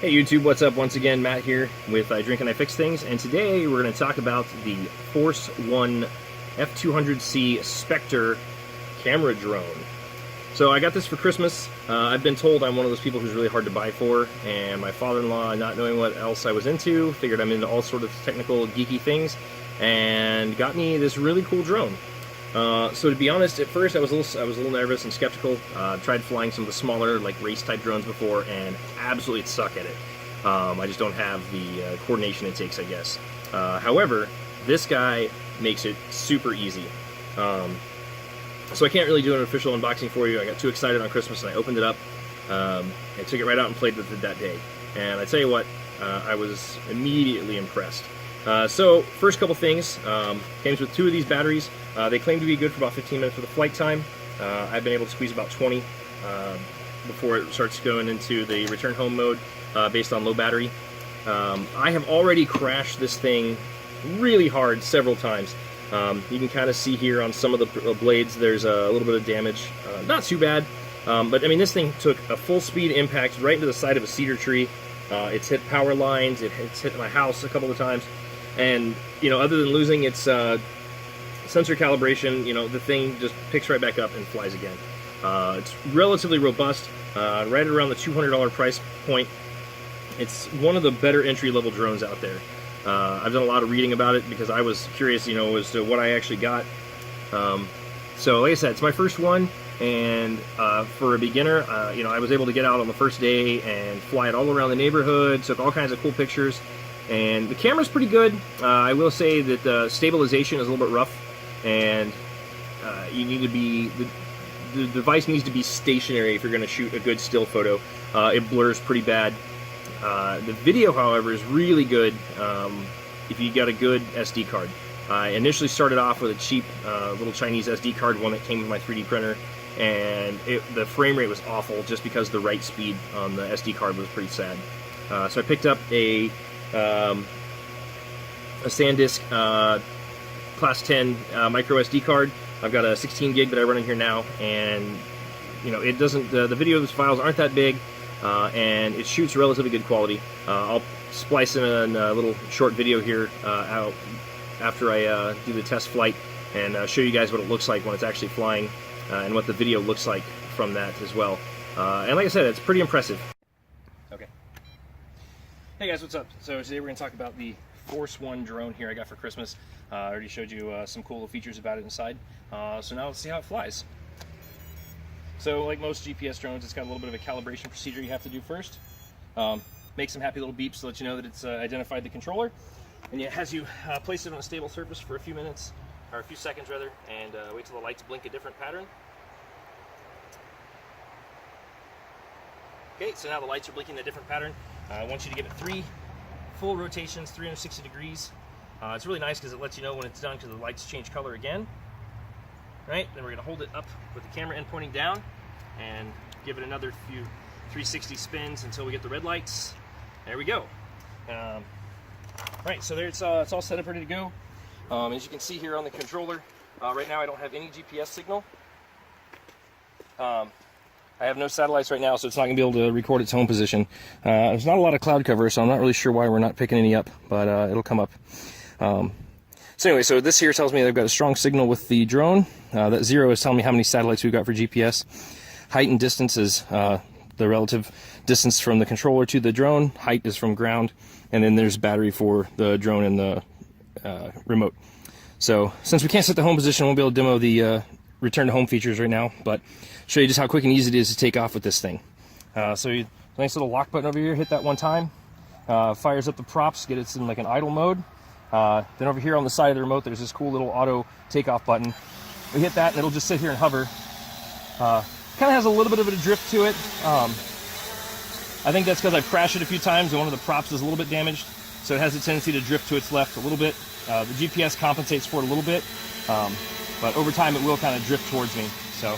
Hey YouTube, what's up? Once again, Matt here with Drink and I Fix Things, and today we're going to talk about the Force1 F200C Specter camera drone. So I got this for Christmas. I've been told I'm one of those people who's really hard to buy for, and my father-in-law, not knowing what else I was into, figured I'm into all sort of technical, geeky things, and got me this really cool drone. So to be honest, at first I was a little nervous and skeptical. Tried flying some of the smaller, like race-type drones before, and absolutely suck at it. I just don't have the coordination it takes, I guess. However, this guy makes it super easy. So I can't really do an official unboxing for you. I got too excited on Christmas and I opened it up. I took it right out and played with it that day. And I tell you what, I was immediately impressed. So first couple things, comes with 2 of these batteries. They claim to be good for about 15 minutes for the flight time. I've been able to squeeze about 20 before it starts going into the return home mode based on low battery. I have already crashed this thing really hard several times. You can kind of see here on some of the blades there's a little bit of damage. Not too bad, but I mean this thing took a full speed impact right into the side of a cedar tree. It's hit power lines, it's hit my house a couple of times, and you know, other than losing its sensor calibration, you know, the thing just picks right back up and flies again. It's relatively robust, right around the $200 price point. It's one of the better entry-level drones out there. I've done a lot of reading about it because I was curious, you know, as to what I actually got. So like I said, it's my first one, and for a beginner, you know, I was able to get out on the first day and fly it all around the neighborhood, took all kinds of cool pictures, and the camera's pretty good. I will say that the stabilization is a little bit rough, and you need to be, the device needs to be stationary if you're going to shoot a good still photo. It blurs pretty bad. The video, however, is really good if you got a good SD card. I initially started off with a cheap little Chinese SD card, one that came with my 3D printer, and the frame rate was awful just because the write speed on the SD card was pretty sad. So I picked up a SanDisk Class 10 micro SD card. I've got a 16 gig that I run in here now, and you know, it doesn't, the video files aren't that big. And it shoots relatively good quality. I'll splice in a little short video here out after I do the test flight and show you guys what it looks like when it's actually flying and what the video looks like from that as well. And like I said, it's pretty impressive. Okay. Hey guys, what's up? So today we're going to talk about the Force1 drone here I got for Christmas. I already showed you some cool features about it inside. So now let's see how it flies. So like most GPS drones, it's got a little bit of a calibration procedure you have to do first. Make some happy little beeps to let you know that it's identified the controller. And it has you place it on a stable surface for a few minutes, or a few seconds rather, and wait till the lights blink a different pattern. Okay, so now the lights are blinking a different pattern. I want you to give it 3 full rotations, 360 degrees. It's really nice because it lets you know when it's done because the lights change color again. Right, then we're going to hold it up with the camera end pointing down and give it another few 360 spins until we get the red lights. There we go. Right, so there it's all set up, ready to go. As you can see here on the controller, right now I don't have any GPS signal. I have no satellites right now, so it's not going to be able to record its home position. There's not a lot of cloud cover, so I'm not really sure why we're not picking any up, but it'll come up. So anyway, so this here tells me they've got a strong signal with the drone. That 0 is telling me how many satellites we've got for GPS. Height and distance is the relative distance from the controller to the drone. Height is from ground. And then there's battery for the drone and the remote. So since we can't set the home position, I won't be able to demo the return to home features right now, but show you just how quick and easy it is to take off with this thing. So nice little lock button over here, hit that one time. Fires up the props, get it in like an idle mode. Then over here on the side of the remote, there's this cool little auto takeoff button. We hit that and it'll just sit here and hover. Kind of has a little bit of a drift to it. I think that's because I've crashed it a few times and one of the props is a little bit damaged, so it has a tendency to drift to its left a little bit. The GPS compensates for it a little bit, but over time it will kind of drift towards me. So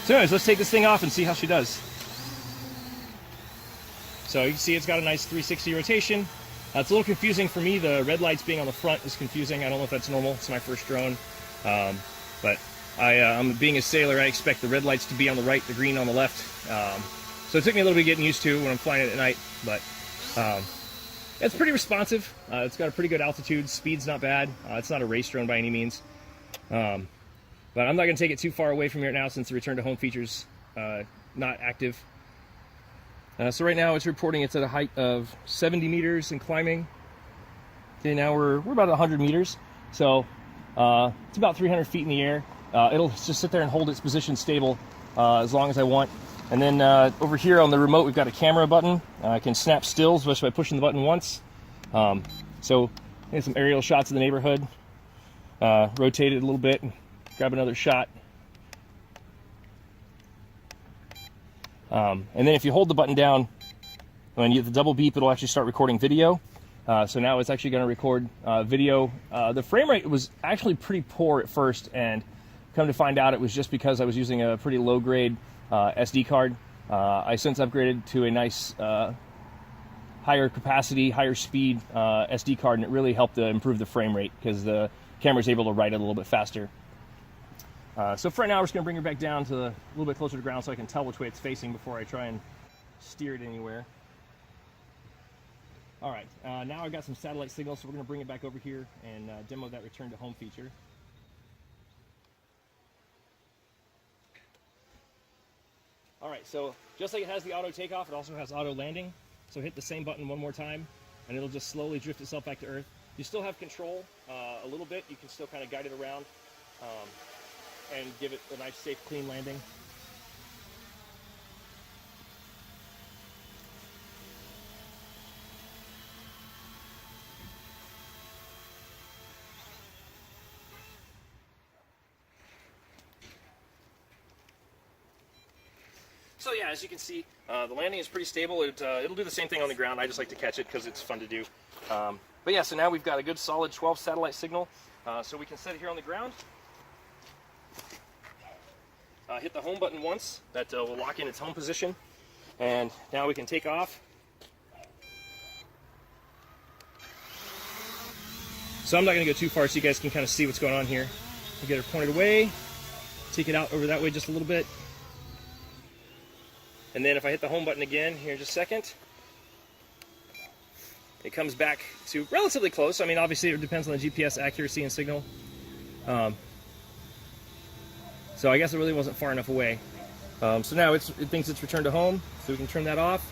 anyways, let's take this thing off and see how she does. So you can see it's got a nice 360 rotation. It's a little confusing for me. The red lights being on the front is confusing. I don't know if that's normal. It's my first drone. But I'm being a sailor, I expect the red lights to be on the right, the green on the left. So it took me a little bit getting used to when I'm flying it at night. But It's pretty responsive. It's got a pretty good altitude. Speed's not bad. It's not a race drone by any means. But I'm not going to take it too far away from here now since the return to home feature's not active. So right now it's reporting it's at a height of 70 meters and climbing. Okay, now we're about 100 meters. So it's about 300 feet in the air. It'll just sit there and hold its position stable as long as I want. And then over here on the remote, we've got a camera button. I can snap stills just by pushing the button once. So here's some aerial shots of the neighborhood. Rotate it a little bit, grab another shot. And then if you hold the button down, when you hit the double beep, it'll actually start recording video. So now it's actually going to record video. The frame rate was actually pretty poor at first, and come to find out it was just because I was using a pretty low grade SD card. I since upgraded to a nice higher capacity, higher speed SD card, and it really helped to improve the frame rate because the camera's able to write it a little bit faster. So for right now, we're just going to bring her back down to a little bit closer to the ground so I can tell which way it's facing before I try and steer it anywhere. All right, now I've got some satellite signals, so we're going to bring it back over here and demo that return to home feature. All right, so just like it has the auto takeoff, it also has auto landing. So hit the same button one more time, and it'll just slowly drift itself back to Earth. You still have control a little bit. You can still kind of guide it around and give it a nice, safe, clean landing. So yeah, as you can see, the landing is pretty stable. It'll do the same thing on the ground. I just like to catch it because it's fun to do. But yeah, so now we've got a good solid 12 satellite signal. So we can set it here on the ground. Hit the home button once. That will lock in its home position. And now we can take off. So I'm not going to go too far so you guys can kind of see what's going on here. We'll get her pointed away. Take it out over that way just a little bit. And then if I hit the home button again here in just a second, it comes back to relatively close. I mean, obviously it depends on the GPS accuracy and signal. So I guess it really wasn't far enough away. So now it thinks it's returned to home, so we can turn that off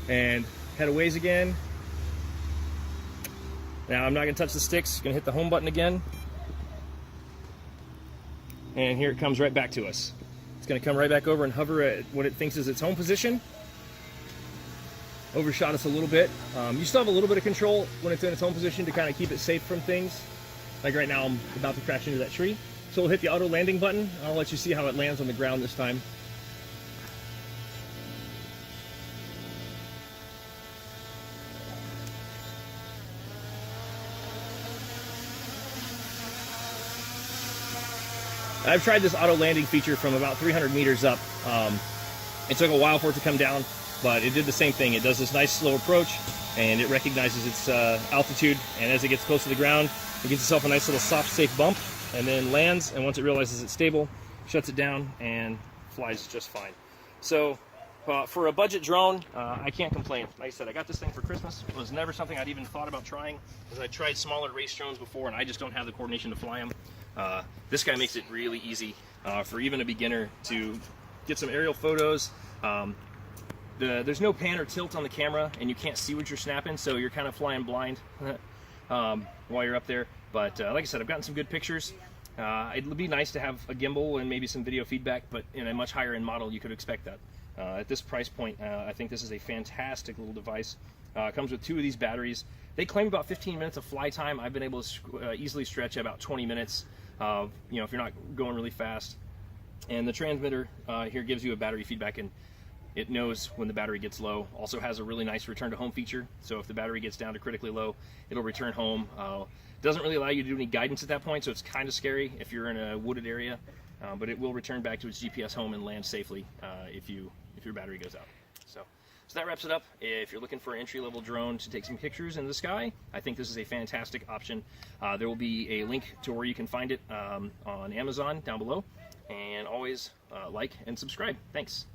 and head a ways again. Now I'm not going to touch the sticks, going to hit the home button again. And here it comes right back to us. It's going to come right back over and hover at what it thinks is its home position. Overshot us a little bit. You still have a little bit of control when it's in its home position to kind of keep it safe from things. Like right now I'm about to crash into that tree. So we'll hit the auto landing button. I'll let you see how it lands on the ground this time. I've tried this auto landing feature from about 300 meters up. It took a while for it to come down, but it did the same thing. It does this nice slow approach, and it recognizes its altitude, and as it gets close to the ground, it gives itself a nice little soft, safe bump, and then lands, and once it realizes it's stable, shuts it down, and flies just fine. So for a budget drone, I can't complain. Like I said, I got this thing for Christmas. It was never something I'd even thought about trying, because I tried smaller race drones before, and I just don't have the coordination to fly them. This guy makes it really easy for even a beginner to get some aerial photos. There's no pan or tilt on the camera, and you can't see what you're snapping, so you're kind of flying blind while you're up there. But like I said, I've gotten some good pictures. It'd be nice to have a gimbal and maybe some video feedback, but in a much higher end model, you could expect that. At this price point, I think this is a fantastic little device. It comes with 2 of these batteries. They claim about 15 minutes of fly time. I've been able to easily stretch about 20 minutes. If you're not going really fast. And the transmitter here gives you a battery feedback, and it knows when the battery gets low. Also has a really nice return to home feature, so if the battery gets down to critically low, it'll return home. Doesn't really allow you to do any guidance at that point, so it's kind of scary if you're in a wooded area, but it will return back to its GPS home and land safely if your battery goes out. So that wraps it up. If you're looking for an entry-level drone to take some pictures in the sky, I think this is a fantastic option. There will be a link to where you can find it on Amazon down below. And always like and subscribe. Thanks.